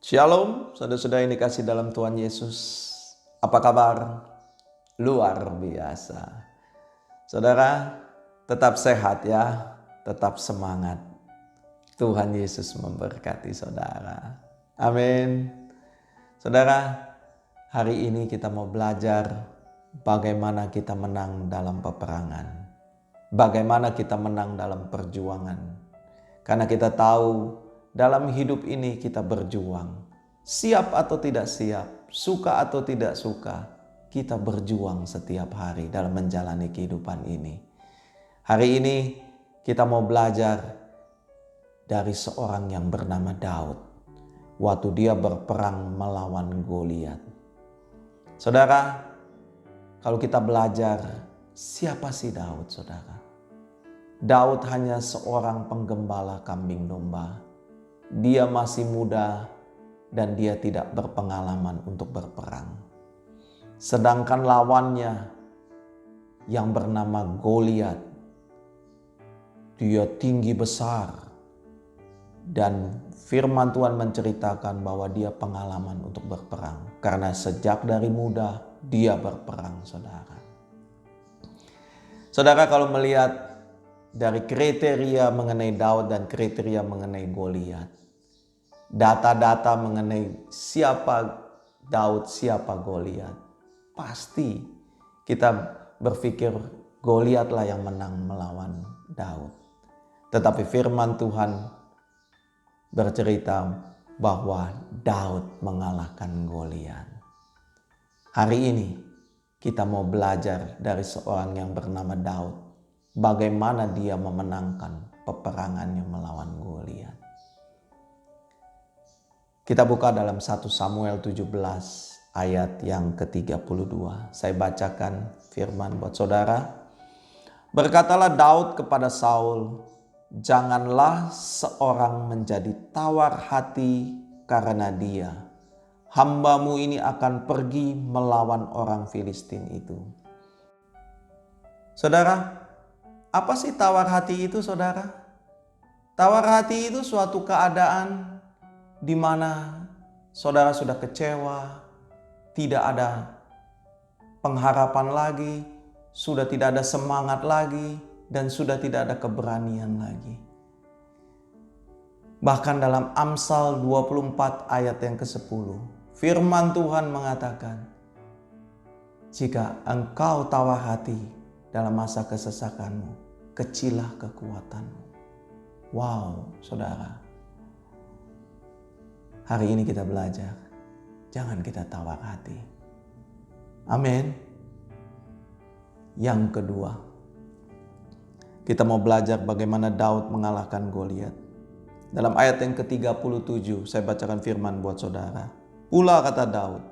Shalom, saudara-saudara yang dikasih dalam Tuhan Yesus. Apa kabar? Luar biasa. Saudara, tetap sehat ya, tetap semangat. Tuhan Yesus memberkati saudara. Amin. Saudara, hari ini kita mau belajar bagaimana kita menang dalam peperangan. Bagaimana kita menang dalam perjuangan. Karena kita tahu dalam hidup ini kita berjuang. Siap atau tidak siap, suka atau tidak suka, kita berjuang setiap hari dalam menjalani kehidupan ini. Hari ini kita mau belajar dari seorang yang bernama Daud. Waktu dia berperang melawan Goliat. Saudara, kalau kita belajar siapa sih Daud, saudara? Daud hanya seorang penggembala kambing domba. Dia masih muda dan dia tidak berpengalaman untuk berperang. Sedangkan lawannya yang bernama Goliat, dia tinggi besar dan firman Tuhan menceritakan bahwa dia pengalaman untuk berperang. Karena sejak dari muda dia berperang, saudara. Saudara, kalau melihat dari kriteria mengenai Daud dan kriteria mengenai Goliat, data-data mengenai siapa Daud, siapa Goliat, pasti kita berpikir Goliatlah yang menang melawan Daud. Tetapi firman Tuhan bercerita bahwa Daud mengalahkan Goliat. Hari ini kita mau belajar dari seorang yang bernama Daud, bagaimana dia memenangkan peperangannya melawan Goliat. Kita buka dalam 1 Samuel 17 ayat yang ke-32. Saya bacakan firman buat saudara. Berkatalah Daud kepada Saul, "Janganlah seorang menjadi tawar hati karena dia. Hambamu ini akan pergi melawan orang Filistin itu." Saudara, apa sih tawar hati itu, saudara? Tawar hati itu suatu keadaan di mana saudara sudah kecewa, tidak ada pengharapan lagi, sudah tidak ada semangat lagi, dan sudah tidak ada keberanian lagi. Bahkan dalam Amsal 24 ayat yang ke-10, firman Tuhan mengatakan, "Jika engkau tawar hati dalam masa kesesakanmu, kecillah kekuatanmu." Wow, saudara. Hari ini kita belajar, jangan kita tawar hati. Amin. Yang kedua, kita mau belajar bagaimana Daud mengalahkan Goliat. Dalam ayat yang ke-37, saya bacakan firman buat saudara. "Pula kata Daud,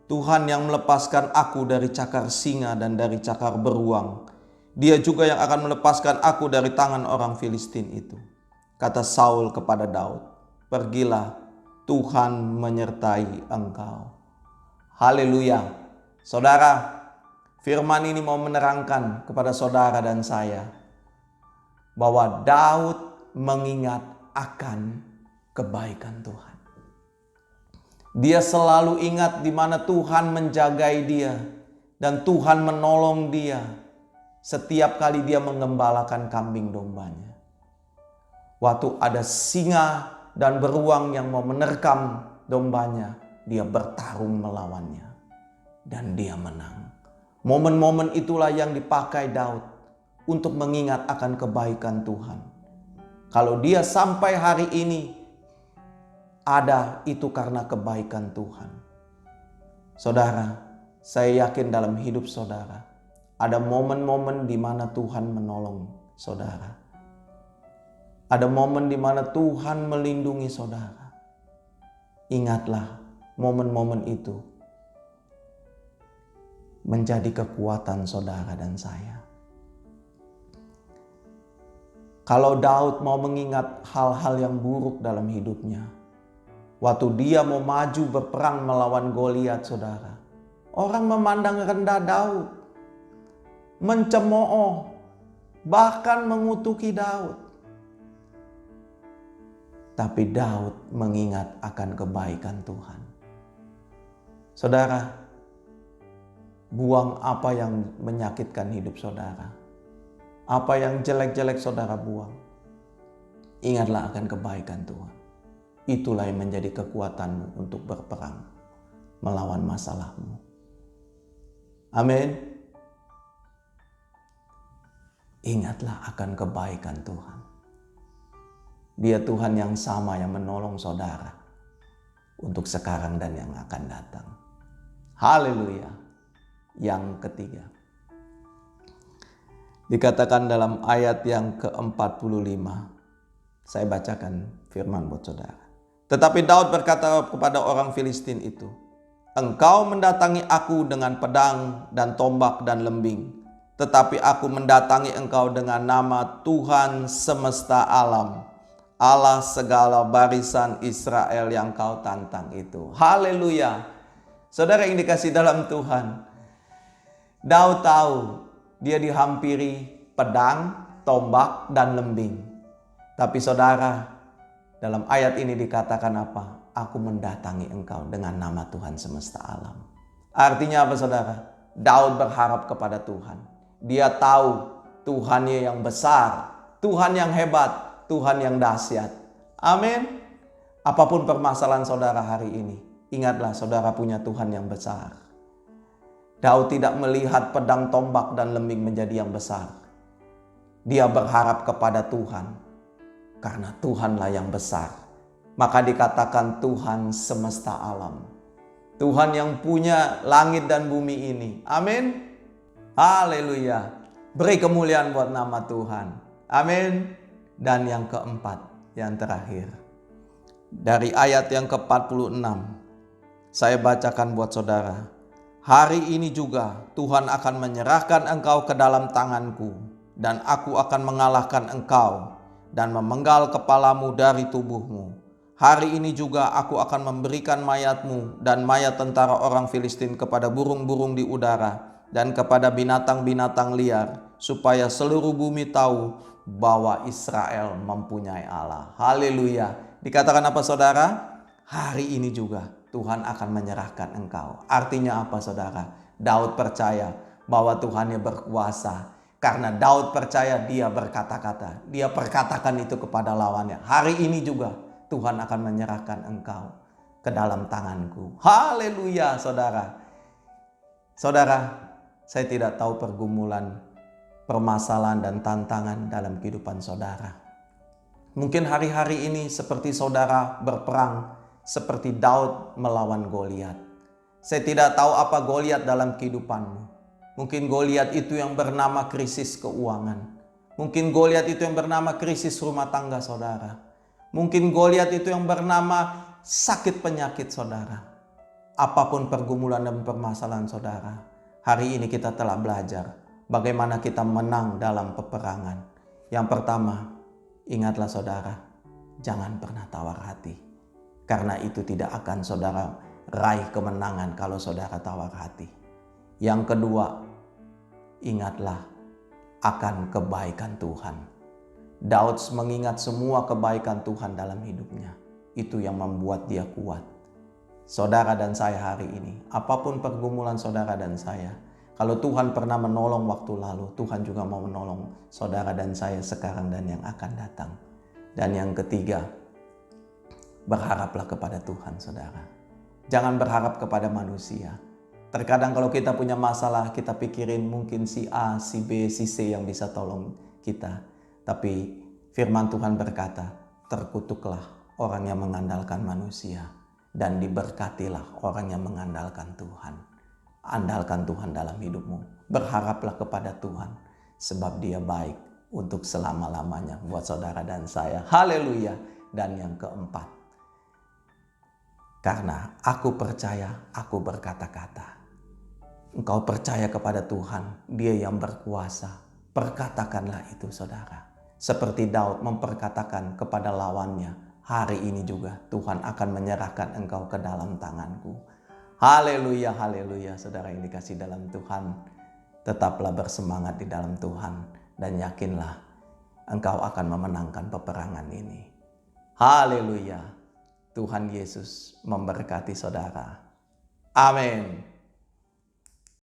Tuhan yang melepaskan aku dari cakar singa dan dari cakar beruang, Dia juga yang akan melepaskan aku dari tangan orang Filistin itu." Kata Saul kepada Daud, "Pergilah, Tuhan menyertai engkau." Haleluya. Saudara, firman ini mau menerangkan kepada saudara dan saya bahwa Daud mengingat akan kebaikan Tuhan. Dia selalu ingat di mana Tuhan menjagai dia dan Tuhan menolong dia setiap kali dia menggembalakan kambing dombanya. Waktu ada singa dan beruang yang mau menerkam dombanya, dia bertarung melawannya dan dia menang. Momen-momen itulah yang dipakai Daud untuk mengingat akan kebaikan Tuhan. Kalau dia sampai hari ini ada, itu karena kebaikan Tuhan. Saudara, saya yakin dalam hidup saudara ada momen-momen di mana Tuhan menolong saudara. Ada momen di mana Tuhan melindungi saudara. Ingatlah momen-momen itu menjadi kekuatan saudara dan saya. Kalau Daud mau mengingat hal-hal yang buruk dalam hidupnya, waktu dia mau maju berperang melawan Goliat, saudara, orang memandang rendah Daud, mencemooh, bahkan mengutuki Daud. tapi Daud mengingat akan kebaikan Tuhan. Saudara, buang apa yang menyakitkan hidup saudara. Apa yang jelek-jelek saudara buang. Ingatlah akan kebaikan Tuhan. Itulah yang menjadi kekuatanmu untuk berperang melawan masalahmu. Amin. Ingatlah akan kebaikan Tuhan. Dia Tuhan yang sama yang menolong saudara untuk sekarang dan yang akan datang. Haleluya. Yang ketiga, dikatakan dalam ayat yang ke-45. Saya bacakan firman buat saudara. Tetapi Daud berkata kepada orang Filistin itu, "Engkau mendatangi aku dengan pedang dan tombak dan lembing, tetapi aku mendatangi engkau dengan nama Tuhan semesta alam, Allah segala barisan Israel yang kau tantang itu." Haleluya. Saudara yang dikasih dalam Tuhan, Daud tahu dia dihampiri pedang, tombak, dan lembing. Tapi saudara, dalam ayat ini dikatakan apa? Aku mendatangi engkau dengan nama Tuhan semesta alam. Artinya apa saudara? Daud berharap kepada Tuhan. Dia tahu Tuhannya yang besar, Tuhan yang hebat, Tuhan yang dahsyat. Amin. Apapun permasalahan saudara hari ini, ingatlah saudara punya Tuhan yang besar. Daud tidak melihat pedang, tombak, dan lembing menjadi yang besar. Dia berharap kepada Tuhan, karena Tuhanlah yang besar. Maka dikatakan Tuhan semesta alam. Tuhan yang punya langit dan bumi ini. Amin. Haleluya. Beri kemuliaan buat nama Tuhan. Amin. Dan yang keempat, yang terakhir. Dari ayat yang ke-46, saya bacakan buat saudara. Hari ini juga Tuhan akan menyerahkan engkau ke dalam tanganku, dan aku akan mengalahkan engkau dan memenggal kepalamu dari tubuhmu. Hari ini juga aku akan memberikan mayatmu dan mayat tentara orang Filistin kepada burung-burung di udara dan kepada binatang-binatang liar, supaya seluruh bumi tahu bahwa Israel mempunyai Allah. Haleluya. Dikatakan apa saudara? Hari ini juga Tuhan akan menyerahkan engkau. Artinya apa saudara? Daud percaya bahwa Tuhannya berkuasa. Karena Daud percaya dia berkata-kata. Dia perkatakan itu kepada lawannya. Hari ini juga Tuhan akan menyerahkan engkau ke dalam tanganku. Haleluya saudara. Saudara, saya tidak tahu pergumulan, permasalahan dan tantangan dalam kehidupan saudara. Mungkin hari-hari ini seperti saudara berperang seperti Daud melawan Goliat. Saya tidak tahu apa Goliat dalam kehidupanmu. Mungkin Goliat itu yang bernama krisis keuangan. Mungkin Goliat itu yang bernama krisis rumah tangga saudara. Mungkin Goliat itu yang bernama sakit penyakit saudara. Apapun pergumulan dan permasalahan saudara, hari ini kita telah belajar bagaimana kita menang dalam peperangan. Yang pertama, ingatlah saudara, jangan pernah tawar hati. Karena itu tidak akan saudara raih kemenangan kalau saudara tawar hati. Yang kedua, ingatlah akan kebaikan Tuhan. Daud mengingat semua kebaikan Tuhan dalam hidupnya. Itu yang membuat dia kuat. Saudara dan saya hari ini, apapun pergumulan saudara dan saya, kalau Tuhan pernah menolong waktu lalu, Tuhan juga mau menolong saudara dan saya sekarang dan yang akan datang. Dan yang ketiga, berharaplah kepada Tuhan saudara. Jangan berharap kepada manusia. Terkadang kalau kita punya masalah, kita pikirin mungkin si A, si B, si C yang bisa tolong kita. Tapi firman Tuhan berkata, terkutuklah orang yang mengandalkan manusia, dan diberkatilah orang yang mengandalkan Tuhan. Andalkan Tuhan dalam hidupmu. Berharaplah kepada Tuhan, sebab Dia baik untuk selama-lamanya buat saudara dan saya. Haleluya. Dan yang keempat, karena aku percaya, aku berkata-kata. Engkau percaya kepada Tuhan, Dia yang berkuasa. Perkatakanlah itu saudara. Seperti Daud memperkatakan kepada lawannya, hari ini juga Tuhan akan menyerahkan engkau ke dalam tanganku. Haleluya, haleluya saudara yang dikasih dalam Tuhan. Tetaplah bersemangat di dalam Tuhan dan yakinlah engkau akan memenangkan peperangan ini. Haleluya. Tuhan Yesus memberkati saudara. Amin.